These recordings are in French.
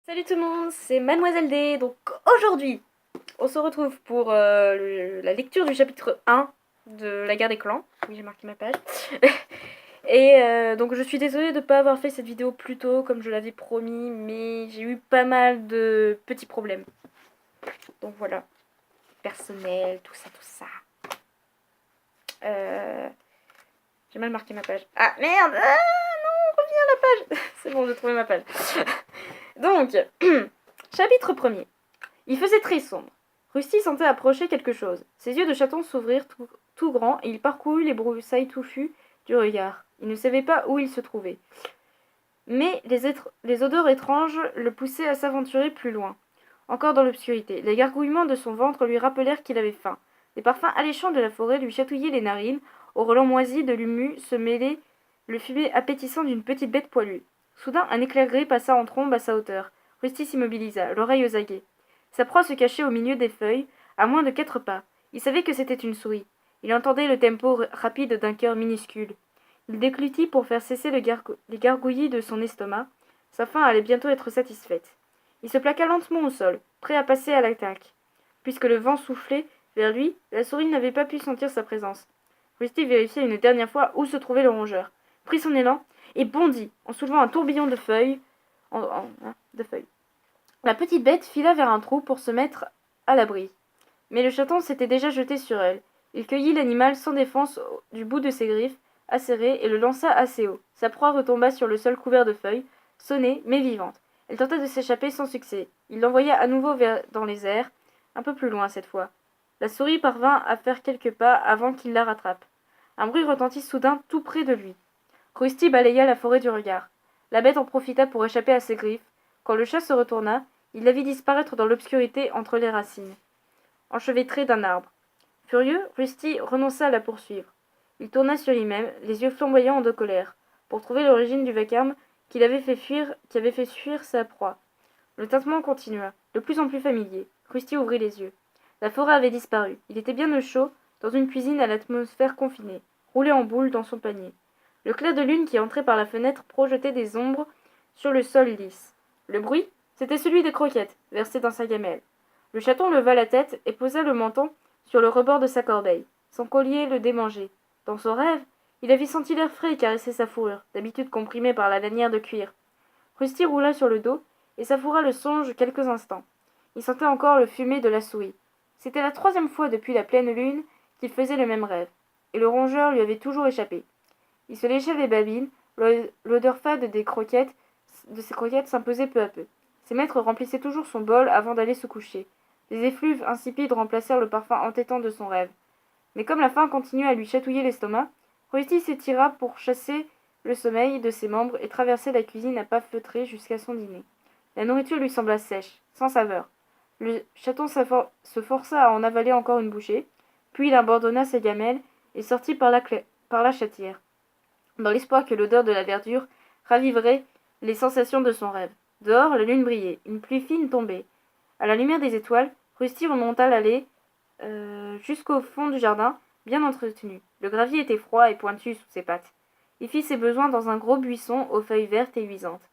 Salut tout le monde, c'est Mademoiselle D. Donc aujourd'hui, on se retrouve pour la lecture du chapitre 1 de La guerre des clans. Oui, j'ai marqué ma page. Et donc je suis désolée de ne pas avoir fait cette vidéo plus tôt comme je l'avais promis, mais j'ai eu pas mal de petits problèmes. Donc voilà, personnel, tout ça, tout ça. J'ai mal marqué ma page. Ah merde, ah non, reviens à la page. C'est bon, j'ai trouvé ma page. Donc, chapitre 1er. Il faisait très sombre. Rusty sentait approcher quelque chose. Ses yeux de chaton s'ouvrirent tout grands et il parcourut les broussailles touffues du regard. Il ne savait pas où il se trouvait. Mais les odeurs étranges le poussaient à s'aventurer plus loin. Encore dans l'obscurité, les gargouillements de son ventre lui rappelèrent qu'il avait faim. Les parfums alléchants de la forêt lui chatouillaient les narines. Au relent moisi de l'humus se mêlait le fumet appétissant d'une petite bête poilue. Soudain, un éclair gris passa en trombe à sa hauteur. Rusty s'immobilisa, l'oreille aux aguets. Sa proie se cachait au milieu des feuilles, à moins de 4 pas. Il savait que c'était une souris. Il entendait le tempo rapide d'un cœur minuscule. Il déglutit pour faire cesser les gargouillis de son estomac. Sa faim allait bientôt être satisfaite. Il se plaqua lentement au sol, prêt à passer à l'attaque. Puisque le vent soufflait vers lui, la souris n'avait pas pu sentir sa présence. Rusty vérifia une dernière fois où se trouvait le rongeur, prit son élan et bondit en soulevant un tourbillon de feuilles. La petite bête fila vers un trou pour se mettre à l'abri. Mais le chaton s'était déjà jeté sur elle. Il cueillit l'animal sans défense du bout de ses griffes acérées et le lança assez haut. Sa proie retomba sur le sol couvert de feuilles, sonnée mais vivante. Elle tenta de s'échapper sans succès. Il l'envoya à nouveau dans les airs, un peu plus loin cette fois. La souris parvint à faire quelques pas avant qu'il la rattrape. Un bruit retentit soudain tout près de lui. Rusty balaya la forêt du regard. La bête en profita pour échapper à ses griffes. Quand le chat se retourna, il la vit disparaître dans l'obscurité entre les racines, enchevêtrée d'un arbre. Furieux, Rusty renonça à la poursuivre. Il tourna sur lui-même, les yeux flamboyants de colère, pour trouver l'origine du vacarme qui avait fait fuir sa proie. Le tintement continua, de plus en plus familier. Rusty ouvrit les yeux. La forêt avait disparu. Il était bien au chaud, dans une cuisine à l'atmosphère confinée, roulé en boule dans son panier. Le clair de lune qui entrait par la fenêtre projetait des ombres sur le sol lisse. Le bruit, c'était celui des croquettes, versées dans sa gamelle. Le chaton leva la tête et posa le menton sur le rebord de sa corbeille. Son collier le démangeait. Dans son rêve, il avait senti l'air frais caresser sa fourrure, d'habitude comprimée par la lanière de cuir. Rusty roula sur le dos et savoura le songe quelques instants. Il sentait encore le fumet de la souris. C'était la 3e fois depuis la pleine lune qu'il faisait le même rêve, et le rongeur lui avait toujours échappé. Il se léchait les babines, l'odeur fade de ses croquettes s'imposait peu à peu. Ses maîtres remplissaient toujours son bol avant d'aller se coucher. Des effluves insipides remplacèrent le parfum entêtant de son rêve. Mais comme la faim continuait à lui chatouiller l'estomac, Rusty s'étira pour chasser le sommeil de ses membres et traverser la cuisine à pas feutrés jusqu'à son dîner. La nourriture lui sembla sèche, sans saveur. Le chaton se força à en avaler encore une bouchée, puis il abandonna sa gamelle et sortit par la chatière, dans l'espoir que l'odeur de la verdure raviverait les sensations de son rêve. Dehors, la lune brillait, une pluie fine tombait. À la lumière des étoiles, Rusty remonta l'allée jusqu'au fond du jardin, bien entretenu. Le gravier était froid et pointu sous ses pattes. Il fit ses besoins dans un gros buisson aux feuilles vertes et luisantes,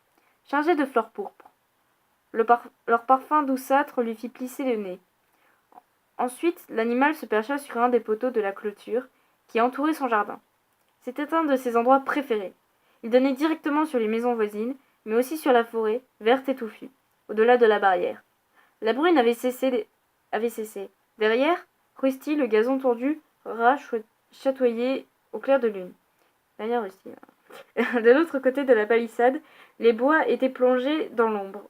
chargé de fleurs pourpres. Leur parfum douceâtre lui fit plisser le nez. Ensuite, l'animal se percha sur un des poteaux de la clôture qui entourait son jardin. C'était un de ses endroits préférés. Il donnait directement sur les maisons voisines, mais aussi sur la forêt, verte et touffue, au-delà de la barrière. La bruine avait cessé. Derrière, Rusty, le gazon tordu, chatoyait au clair de lune. Derrière Rusty. De l'autre côté de la palissade, les bois étaient plongés dans l'ombre.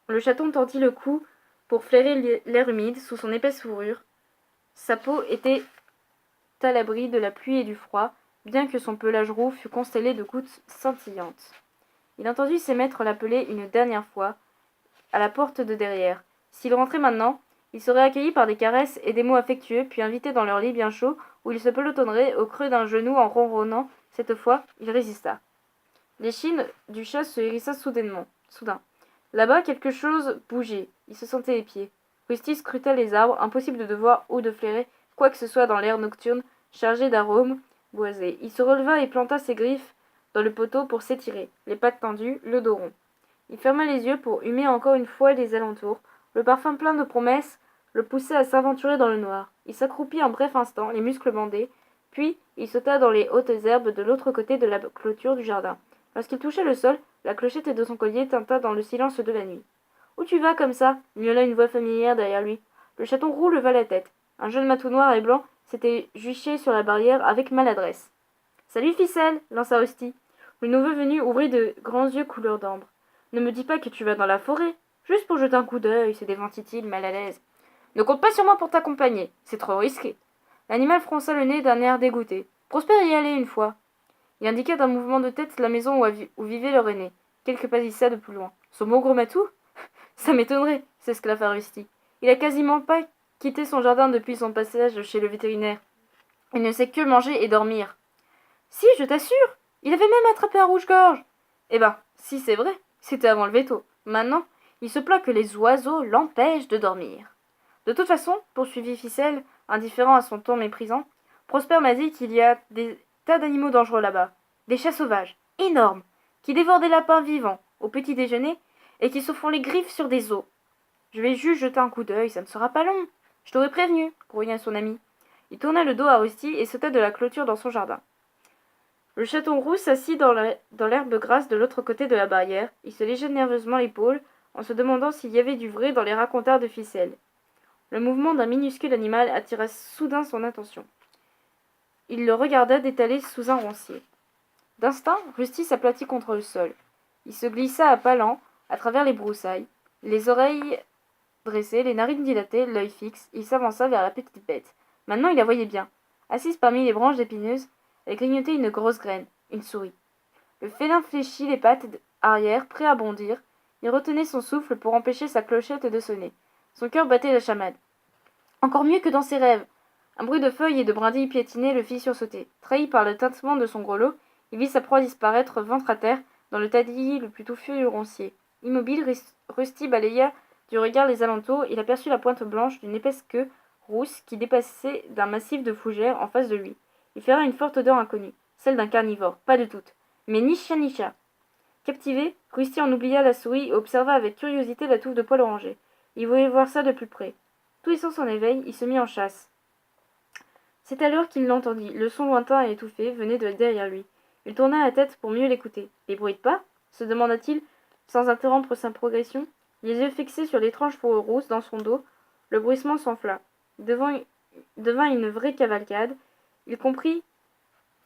Le chaton tendit le cou pour flairer l'air humide sous son épaisse fourrure. Sa peau était à l'abri de la pluie et du froid, bien que son pelage roux fût constellé de gouttes scintillantes. Il entendit ses maîtres l'appeler une dernière fois, à la porte de derrière. S'il rentrait maintenant, il serait accueilli par des caresses et des mots affectueux, puis invité dans leur lit bien chaud, où il se pelotonnerait au creux d'un genou en ronronnant. Cette fois, il résista. L'échine du chat se hérissa soudain. Là-bas, quelque chose bougeait. Il se sentait épié. Rusty scruta les arbres, impossible de voir ou de flairer quoi que ce soit dans l'air nocturne chargé d'arômes boisés. Il se releva et planta ses griffes dans le poteau pour s'étirer, les pattes tendues, le dos rond. Il ferma les yeux pour humer encore une fois les alentours. Le parfum plein de promesses le poussait à s'aventurer dans le noir. Il s'accroupit un bref instant, les muscles bandés, puis il sauta dans les hautes herbes de l'autre côté de la clôture du jardin. Lorsqu'il toucha le sol, la clochette de son collier tinta dans le silence de la nuit. « Où tu vas comme ça » miaula une voix familière derrière lui. Le chaton roux leva la tête. Un jeune matou noir et blanc s'était juché sur la barrière avec maladresse. « Salut, ficelle » lança Rusty. Le nouveau venu ouvrit de grands yeux couleur d'ambre. « Ne me dis pas que tu vas dans la forêt. Juste pour jeter un coup d'œil, se démentit-il mal à l'aise. Ne compte pas sur moi pour t'accompagner. C'est trop risqué. L'animal fronça le nez d'un air dégoûté. Prosper y allait une fois. Il indiqua d'un mouvement de tête la maison où vivait leur aîné, quelques palissades plus loin. Son beau gros matou ? Ça m'étonnerait, s'esclaffa Rusty. Il a quasiment pas quitté son jardin depuis son passage chez le vétérinaire. Il ne sait que manger et dormir. Si, je t'assure, il avait même attrapé un rouge-gorge. Eh ben, si c'est vrai, c'était avant le veto. Maintenant, il se plaint que les oiseaux l'empêchent de dormir. De toute façon, poursuivit Ficelle, indifférent à son ton méprisant, Prosper m'a dit qu'il y a des tas d'animaux dangereux là-bas. Des chats sauvages, énormes, qui dévorent des lapins vivants au petit déjeuner et qui se font les griffes sur des os. Je vais juste jeter un coup d'œil, ça ne sera pas long. Je t'aurais prévenu, grogna son ami. Il tourna le dos à Rusty et sauta de la clôture dans son jardin. Le chaton roux s'assit dans l'herbe grasse de l'autre côté de la barrière. Il se lécha nerveusement l'épaule en se demandant s'il y avait du vrai dans les racontars de Ficelle. Le mouvement d'un minuscule animal attira soudain son attention. Il le regarda d'étaler sous un roncier. D'instinct, Rusty s'aplatit contre le sol. Il se glissa à pas lents à travers les broussailles, les oreilles dressées, les narines dilatées, l'œil fixe. Il s'avança vers la petite bête. Maintenant, il la voyait bien. Assise parmi les branches épineuses, elle grignotait une grosse graine, une souris. Le félin fléchit les pattes arrière, prêt à bondir. Il retenait son souffle pour empêcher sa clochette de sonner. Son cœur battait la chamade. Encore mieux que dans ses rêves. Un bruit de feuilles et de brindilles piétinées le fit sursauter. Trahi par le tintement de son grelot, il vit sa proie disparaître ventre à terre dans le taillis le plus touffu du roncier. Immobile, Rusty balaya du regard les alentours. Il aperçut la pointe blanche d'une épaisse queue rousse qui dépassait d'un massif de fougères en face de lui. Il flaira une forte odeur inconnue, celle d'un carnivore, pas de doute. Mais ni chien ni chat. Captivé, Rusty en oublia la souris et observa avec curiosité la touffe de poils orangés. Il voulait voir ça de plus près. Tous les sens en éveil, il se mit en chasse. C'est alors qu'il l'entendit. Le son lointain et étouffé venait de derrière lui. Il tourna la tête pour mieux l'écouter. Les bruits de pas se demanda-t-il, sans interrompre sa progression. Les yeux fixés sur l'étrange fourrure rousse dans son dos, le bruissement s'enfla. Devint une vraie cavalcade. Il comprit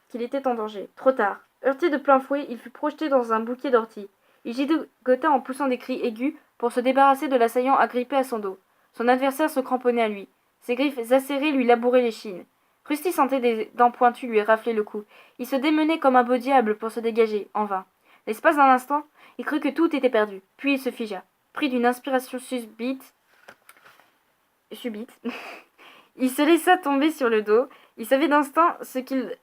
qu'il était en danger. Trop tard. Heurté de plein fouet, il fut projeté dans un bouquet d'orties. Il gigota en poussant des cris aigus pour se débarrasser de l'assaillant agrippé à son dos. Son adversaire se cramponnait à lui. Ses griffes acérées lui labouraient l'échine. Rusty sentait des dents pointues lui rafler le cou. Il se démenait comme un beau diable pour se dégager, en vain. L'espace d'un instant, il crut que tout était perdu. Puis il se figea. Pris d'une inspiration subite, il se laissa tomber sur le dos. Il savait d'instinct ce qu'il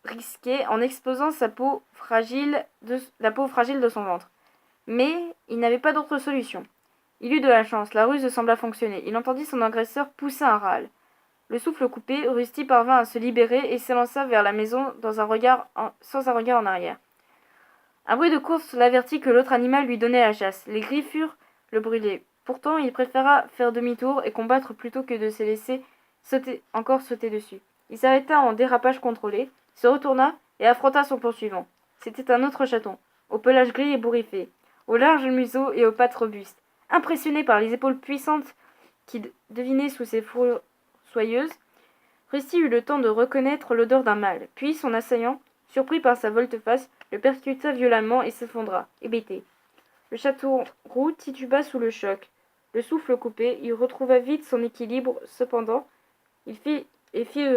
risquait en exposant la peau fragile de son ventre. Mais il n'avait pas d'autre solution. Il eut de la chance, la ruse sembla fonctionner. Il entendit son agresseur pousser un râle. Le souffle coupé, Rusty parvint à se libérer et s'élança vers la maison sans un regard en arrière. Un bruit de course l'avertit que l'autre animal lui donnait la chasse. Les griffures le brûlaient. Pourtant, il préféra faire demi-tour et combattre plutôt que de se laisser sauter dessus. Il s'arrêta en dérapage contrôlé, se retourna et affronta son poursuivant. C'était un autre chaton, au pelage gris et bourriffé, au large museau et aux pattes robustes. Impressionné par les épaules puissantes qu'il devinait sous ses fourrures soyeuses, Rusty eut le temps de reconnaître l'odeur d'un mâle. Puis son assaillant, surpris par sa volte-face, le percuta violemment et s'effondra, hébété. Le chaton roux tituba sous le choc. Le souffle coupé, il retrouva vite son équilibre. Cependant, il fit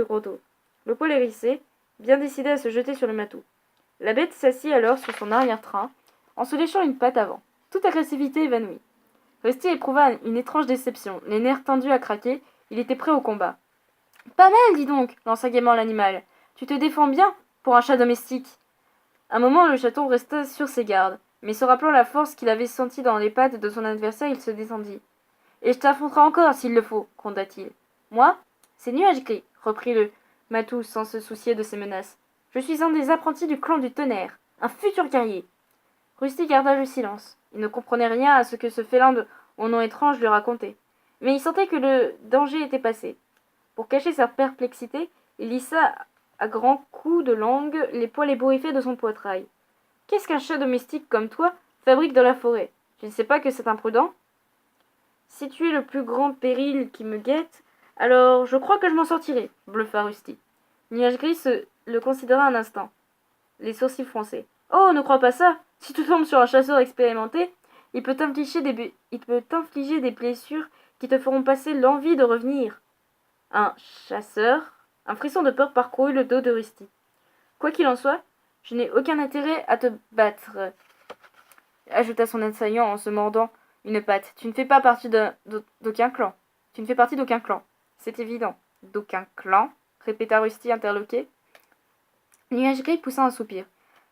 rodo. Le poil hérissé, bien décidé à se jeter sur le matou. La bête s'assit alors sur son arrière-train, en se léchant une patte avant. Toute agressivité évanouie. Rusty éprouva une étrange déception. Les nerfs tendus à craquer, il était prêt au combat. « Pas mal, dis donc !» lança gaiement l'animal. « Tu te défends bien pour un chat domestique. » Un moment, le chaton resta sur ses gardes, mais se rappelant la force qu'il avait sentie dans les pattes de son adversaire, il se détendit. « Et je t'affronterai encore s'il le faut, » gronda-t-il. « Moi, c'est Nuage Gris, » reprit le matou sans se soucier de ses menaces. « Je suis un des apprentis du clan du tonnerre, un futur guerrier. » Rusty garda le silence. Il ne comprenait rien à ce que ce félin au nom étrange lui racontait. Mais il sentait que le danger était passé. Pour cacher sa perplexité, il lissa à grands coups de langue les poils ébouriffés de son poitrail. « Qu'est-ce qu'un chat domestique comme toi fabrique dans la forêt? Tu ne sais pas que c'est imprudent? Si tu es le plus grand péril qui me guette, alors je crois que je m'en sortirai, bluffa Rusty. Nuage Gris le considéra un instant, les sourcils froncés. Oh, ne crois pas ça. Si tu tombes sur un chasseur expérimenté, il peut t'infliger des blessures qui te feront passer l'envie de revenir. Un chasseur? Un frisson de peur parcourut le dos de Rusty. Quoi qu'il en soit, je n'ai aucun intérêt à te battre, ajouta son assaillant en se mordant une patte. Tu ne fais pas partie d'aucun clan. Tu ne fais partie d'aucun clan. C'est évident. D'aucun clan? Répéta Rusty interloqué. Nuage Gris poussa un soupir.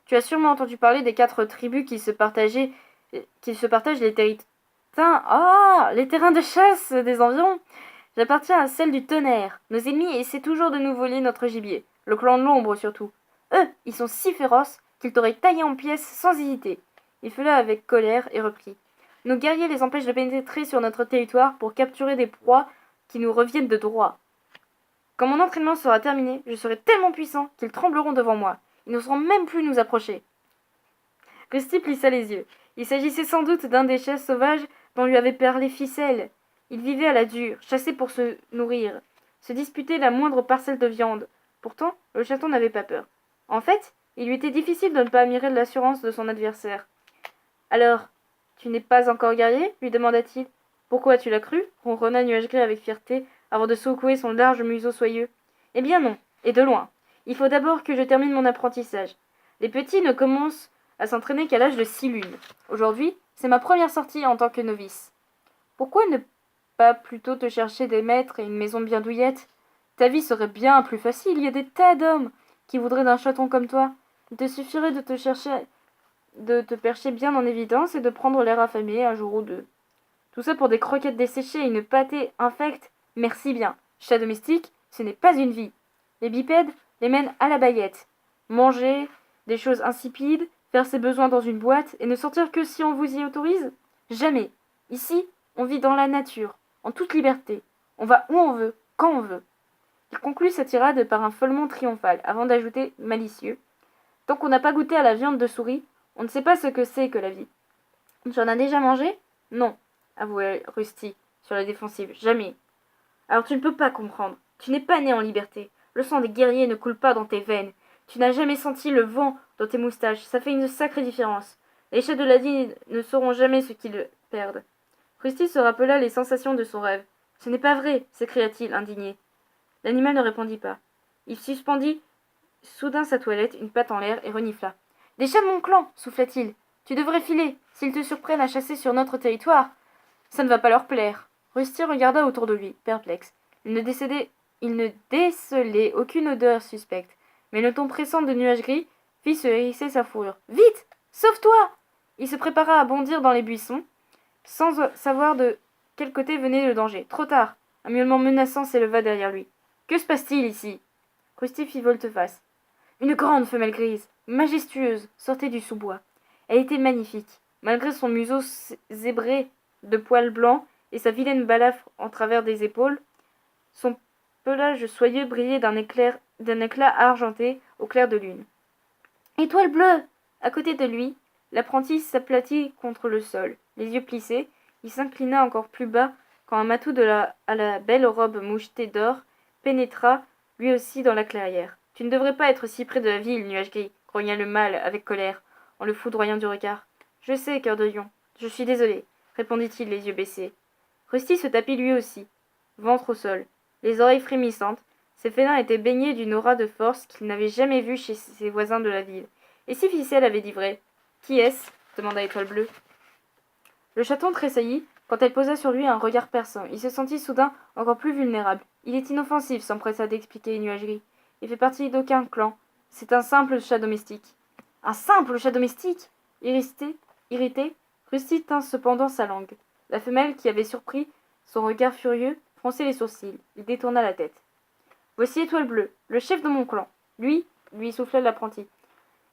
Tu as sûrement entendu parler des 4 tribus qui se partagent les les terrains de chasse des environs. J'appartiens à celle du tonnerre. Nos ennemis essaient toujours de nous voler notre gibier. Le clan de l'ombre surtout. Eux, ils sont si féroces qu'ils t'auraient taillé en pièces sans hésiter. Il fut là avec colère et reprit. Nos guerriers les empêchent de pénétrer sur notre territoire pour capturer des proies qui nous reviennent de droit. Quand mon entraînement sera terminé, je serai tellement puissant qu'ils trembleront devant moi. Ils n'oseront même plus nous approcher. Rusty plissa les yeux. Il s'agissait sans doute d'un des chats sauvages dont lui avait parlé Ficelle. Il vivait à la dure, chassé pour se nourrir, se disputer la moindre parcelle de viande. Pourtant, le chaton n'avait pas peur. En fait, il lui était difficile de ne pas admirer l'assurance de son adversaire. « Alors, tu n'es pas encore guerrier ?» lui demanda-t-il. « Pourquoi tu l'as cru ?» ronronna Nuage Gris avec fierté, avant de secouer son large museau soyeux. « Eh bien non, et de loin. Il faut d'abord que je termine mon apprentissage. Les petits ne commencent à s'entraîner qu'à l'âge de 6 lunes. Aujourd'hui, c'est ma première sortie en tant que novice. Pourquoi ne pas plutôt te chercher des maîtres et une maison bien douillette? Ta vie serait bien plus facile, il y a des tas d'hommes qui voudraient d'un chaton comme toi. Il te suffirait de te percher bien en évidence et de prendre l'air affamé un jour ou deux. Tout ça pour des croquettes desséchées et une pâtée infecte? Merci bien. Chat domestique, ce n'est pas une vie. Les bipèdes les mènent à la baguette. Manger des choses insipides, faire ses besoins dans une boîte et ne sortir que si on vous y autorise? Jamais. Ici, on vit dans la nature, en toute liberté. On va où on veut, quand on veut. Il conclut sa tirade par un follement triomphal, avant d'ajouter malicieux. Tant qu'on n'a pas goûté à la viande de souris, on ne sait pas ce que c'est que la vie. Tu en as déjà mangé? Non, avouait Rusty, sur la défensive. Jamais. Alors tu ne peux pas comprendre. Tu n'es pas né en liberté. Le sang des guerriers ne coule pas dans tes veines. Tu n'as jamais senti le vent dans tes moustaches. Ça fait une sacrée différence. Les chats de la vie ne sauront jamais ce qu'ils perdent. Rusty se rappela les sensations de son rêve. Ce n'est pas vrai, s'écria-t-il, indigné. L'animal ne répondit pas. Il suspendit soudain sa toilette, une patte en l'air, et renifla. Des chats de mon clan, souffla-t-il. Tu devrais filer. S'ils te surprennent à chasser sur notre territoire, ça ne va pas leur plaire. Rusty regarda autour de lui, perplexe. Il ne décelait aucune odeur suspecte, mais le ton pressant de Nuage Gris fit se hérisser sa fourrure. Vite! Sauve-toi! Il se prépara à bondir dans les buissons, sans savoir de quel côté venait le danger. Trop tard! Un miaulement menaçant s'éleva derrière lui. Que se passe-t-il ici? Rusty fit volte-face. Une grande femelle grise, majestueuse, sortait du sous-bois. Elle était magnifique, malgré son museau zébré de poils blancs et sa vilaine balafre en travers des épaules. Son pelage soyeux brillait d'un éclat argenté au clair de lune. Étoile bleue! À côté de lui, l'apprenti s'aplatit contre le sol, les yeux plissés. Il s'inclina encore plus bas quand un matou à la belle robe mouchetée d'or pénétra lui aussi dans la clairière. Tu ne devrais pas être si près de la ville, Nuage Gris, grogna le mâle avec colère, en le foudroyant du regard. Je sais, cœur de lion, je suis désolé, répondit-il les yeux baissés. Rusty se tapit lui aussi, ventre au sol, les oreilles frémissantes. Ces félins étaient baignés d'une aura de force qu'il n'avait jamais vue chez ses voisins de la ville. Et si Ficelle avait dit vrai? Qui est-ce? Demanda Étoile Bleue. Le chaton tressaillit quand elle posa sur lui un regard perçant. Il se sentit soudain encore plus vulnérable. Il est inoffensif, s'empressa d'expliquer Nuage Gris. Il fait partie d'aucun clan. C'est un simple chat domestique. Un simple chat domestique? Irrité, Rusty tint cependant sa langue. La femelle, qui avait surpris son regard furieux, fronçait les sourcils. Il détourna la tête. Voici Étoile Bleue, le chef de mon clan. Lui souffla l'apprenti.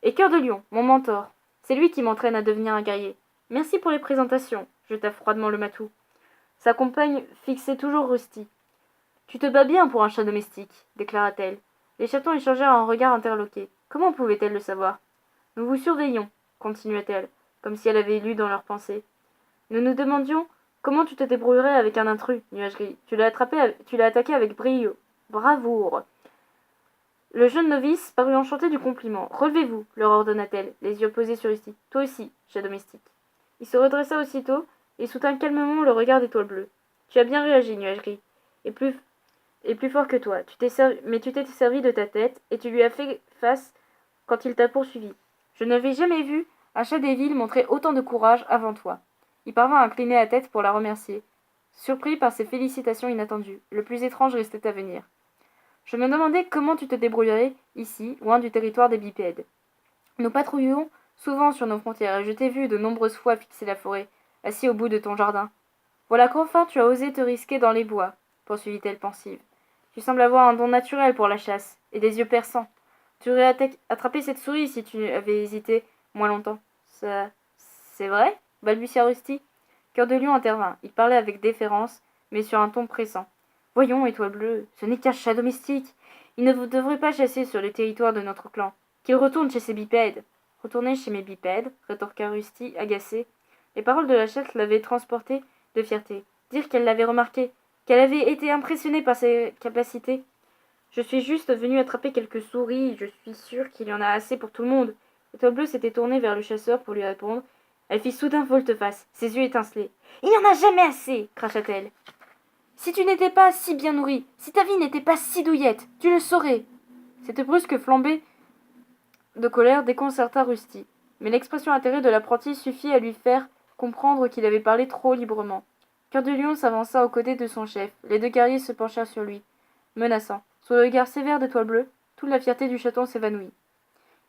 Et Cœur de Lion, mon mentor. C'est lui qui m'entraîne à devenir un guerrier. Merci pour les présentations, jeta froidement le matou. Sa compagne fixait toujours Rusty. Tu te bats bien pour un chat domestique, déclara-t-elle. Les chatons échangèrent un regard interloqué. Comment pouvait-elle le savoir? Nous vous surveillons, continua-t-elle, comme si elle avait lu dans leurs pensées. Nous nous demandions comment tu te débrouillerais avec un intrus, Nuage Gris. Tu l'as attaqué avec brio. Bravoure. Le jeune novice parut enchanté du compliment. Relevez-vous, leur ordonna-t-elle, les yeux posés sur Rusty. Toi aussi, chat domestique. Il se redressa aussitôt et soutint calmement le regard d'Étoile Bleue. Tu as bien réagi, Nuage Gris. Et plus fort que toi. Mais tu t'es servi de ta tête et tu lui as fait face quand il t'a poursuivi. Je n'avais jamais vu un chat des villes montrer autant de courage avant toi. Il parvint à incliner la tête pour la remercier, surpris par ces félicitations inattendues. Le plus étrange restait à venir. Je me demandais comment tu te débrouillerais ici, loin du territoire des bipèdes. Nous patrouillons souvent sur nos frontières et je t'ai vu de nombreuses fois fixer la forêt, assis au bout de ton jardin. Voilà qu'enfin tu as osé te risquer dans les bois, poursuivit-elle pensive. Tu sembles avoir un don naturel pour la chasse, et des yeux perçants. Tu aurais attrapé cette souris si tu avais hésité moins longtemps. Ça... c'est vrai balbutia Rusty. Cœur de Lion intervint. Il parlait avec déférence, mais sur un ton pressant. Voyons, Étoile Bleue, ce n'est qu'un chat domestique. Il ne devrait pas chasser sur le territoire de notre clan. Qu'il retourne chez ses bipèdes. Retourner chez mes bipèdes, rétorqua Rusty, agacé. Les paroles de la chatte l'avaient transporté de fierté. Dire qu'elle l'avait remarqué, qu'elle avait été impressionnée par ses capacités. Je suis juste venue attraper quelques souris, je suis sûre qu'il y en a assez pour tout le monde. Étoile Bleue s'était tournée vers le chasseur pour lui répondre. Elle fit soudain volte-face, ses yeux étincelaient. Il n'y en a jamais assez, cracha-t-elle. Si tu n'étais pas si bien nourrie, si ta vie n'était pas si douillette, tu le saurais. Cette brusque flambée de colère déconcerta Rusty, mais l'expression atterrée de l'apprenti suffit à lui faire comprendre qu'il avait parlé trop librement. Cœur de Lion s'avança aux côtés de son chef. Les deux guerriers se penchèrent sur lui, menaçants. Sous le regard sévère d'Étoile Bleue, toute la fierté du chaton s'évanouit.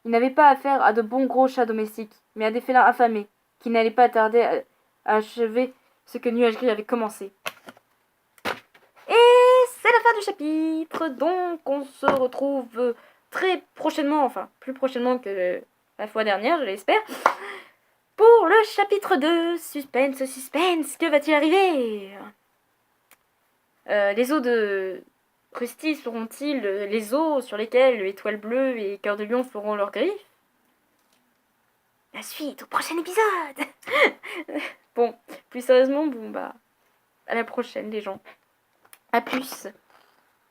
Il n'avait pas affaire à de bons gros chats domestiques, mais à des félins affamés, qui n'allaient pas tarder à achever ce que Nuage Gris avait commencé. Et c'est la fin du chapitre, donc on se retrouve très prochainement, enfin plus prochainement que la fois dernière, je l'espère, pour le chapitre 2. Suspense, suspense, que va-t-il arriver? Les os de Rusty seront-ils les os sur lesquels Étoile Bleue et Cœur de Lion feront leurs griffes? La suite au prochain épisode. Bon, plus sérieusement, à la prochaine les gens. À plus.